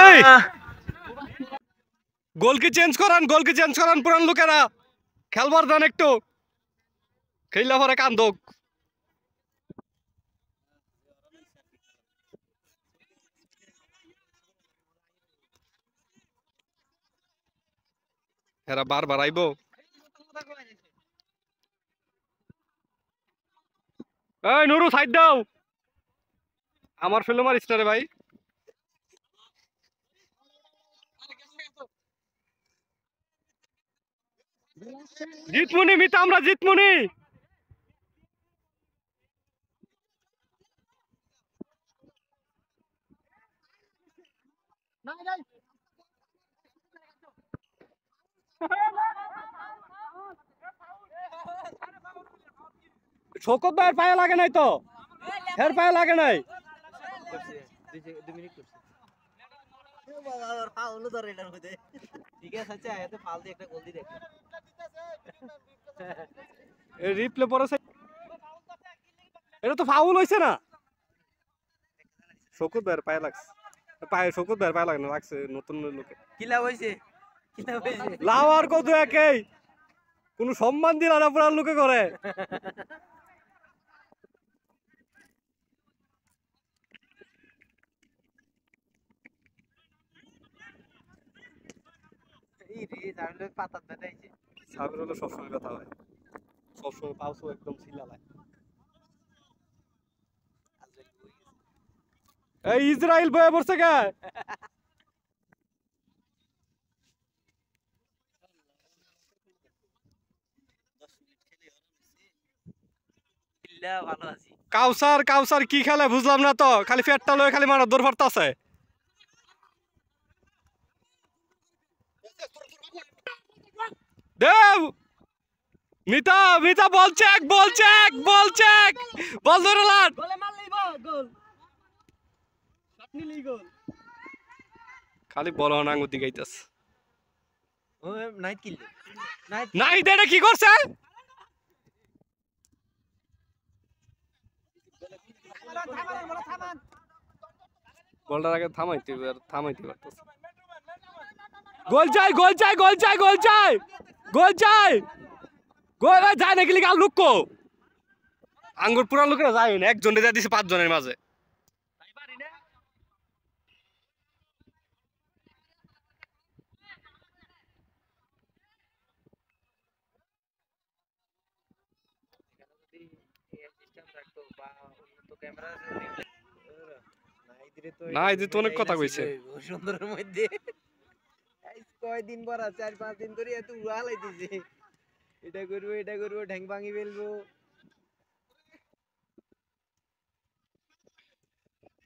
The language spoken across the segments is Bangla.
এই গোল কি চেঞ্জ করান পুরান লোকেরা খেলবার দেন একটু খেললে পরে কান্দক এরা বারবার আইবো এই নুরু সাইড দাও আমার ফেলো মারিস না রে ভাই জিতমুনি মিতা আমরা জিতমুনি শোকত ভাইয়ের পায়ে লাগে নাই তো এর পায়ে লাগে নাই রিপ্লে পড়েছে এটা তো ফাউল হইছে না শোকত ভাইয়ের পায়ে লাগছে পায়ে শোকত ভাইয়ের পায়ে লাগে না লাগছে নতুন লোকে কিলা হইছে লাওয়ার কত একই কোন সম্মান দিল না পুরান লোকে করে সাবির হলে সবসময় ব্যথা হয় সবসময় পাউসও একদম ছিলালায় এই ইসরায়েল বয়ে পড়ছে কে কাউসার কি খেলে বুঝলাম না তো খালি পেটটা লয়ে খালি মারা দৌড় ফাটতাছে দেব মিতা বল চেক বল ধরে লাট খালি বল আঙ্গুর দিকে আইতাছে নাইট এটা কি করছে বলটার আগে থামাইতে পারতেছে গোল চাই যায় নাকি লিখা লুকো আঙ্গুর পুরা লোকেরা যায় না একজনে যা দিছে 5 জনের মাঝে না এই তো অনেক কথা কইছে সুন্দরের মধ্যে কয়দিন পর 4-5 দিন ধরে এত উড়ালাই দিছে এটা করবো ঢ্যাং ভাঙি ফেলবো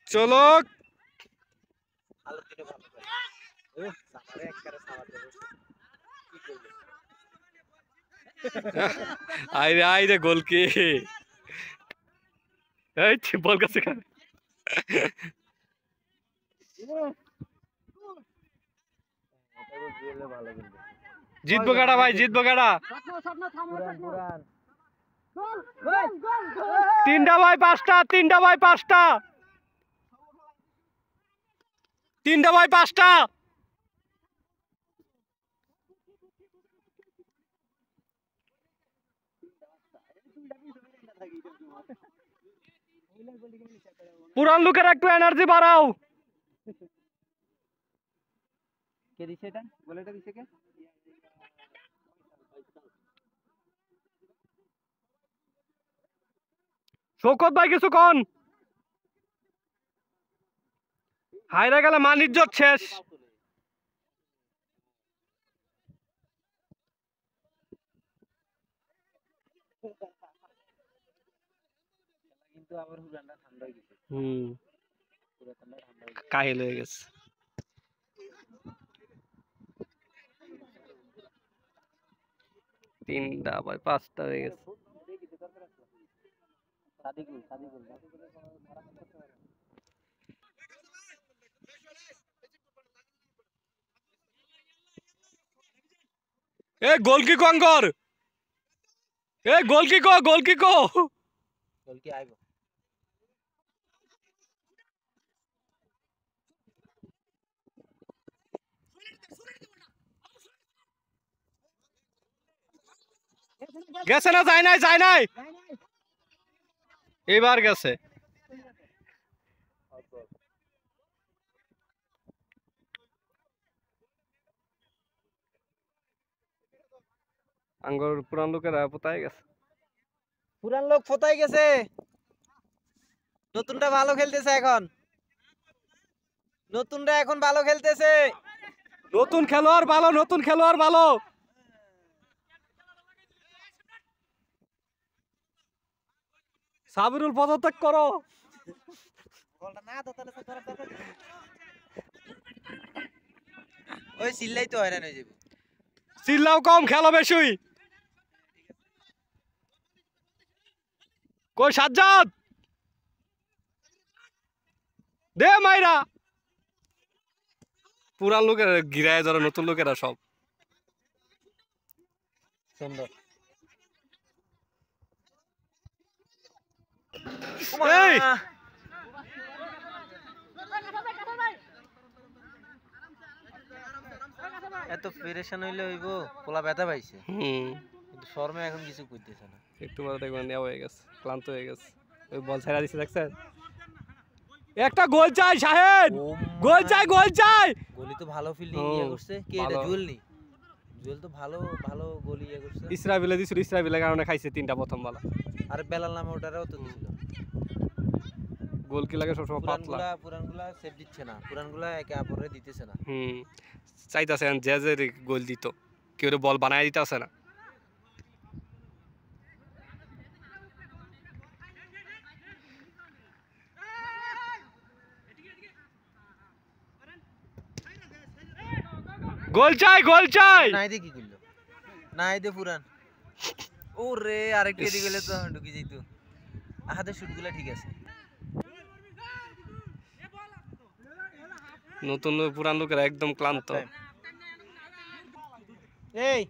চলো আইরে গোল কি এই বল কাছে জিতবো গাড়া ভাই তিনটা ভাই পাঁচটা পুরান লোকের একটু এনার্জি বাড়াও কে দিছে এটা গোলটা দিছে কে শোকত ভাই কিছু কোন হাইরা গেলে মান ইজ্জত শেষ কিন্তু আবার হুরানটা ঠান্ডা হয়ে গেছে পুরো ঠান্ডা কাহিল হয়ে গেছে তিনটা ভাই পাঁচটা হয়ে গেছে এ গোল কি কঙ্কর এ গোল কি আইবো গেছে না যায় নাই যায় নাই এবার গেছে আঙ্গুর পুরান লোকেরা পোতায় গেছে পুরান লোক ফোতায় গেছে নতুনটা ভালো খেলতেছে এখন নতুনটা এখন ভালো খেলতেছে নতুন খেলোয়াড় ভালো নতুন খেলোয়াড় ভালো সাবিরুল পদত্যাগ করো ওই চিল্লাই তো হয়রান হয়ে যাবে চিল্লাও কম খেলো বেশি কই সাজ্জাদ দে মাইরা পুরান লোকেরা গিরায় ধরে নতুন লোকেরা সব সুন্দর এই এত পেরেশান হইলে হইব পোলা ব্যথা পাইছে হুম কিন্তু শর্মে এখন কিছু করতেছে না একটু পরে দেখবেন নেওয়া হয়ে গেছে ক্লান্ত হয়ে গেছে ওই বল ছেড়া দিছে দেখছেন একটা গোল চাই শাহেদ গোল চাই গোলি তো ভালো ফিল্ডিং ও, ইয়ে করছে কি এটা ভালো। জুয়েল নি জুয়েল তো ভালো ভালো গোলি ইয়ে করছে ইসরাবিলে দিছিল ইসরাবিলের কারণে খাইছে তিনটা প্রথম বলা আর বেলাল নামে ওটারও তো দিছিল গোল কি লাগে সবসময় পাতলা পুরানগুলা সেভ দিচ্ছে না পুরানগুলা একে অপরে দিতেছে না হুম চাইতাছে যে যে গোল দিত কেউ বল বানায় দিতেছে না গোল চাই নাই দে কি করলো নাই দে পুরান ওরে আরেকটা এদিকে গেলে তো ঢুকে যাইতো হাতের শুটগুলা ঠিক আছে নতুন পুরান লোকেরা একদম ক্লান্ত এই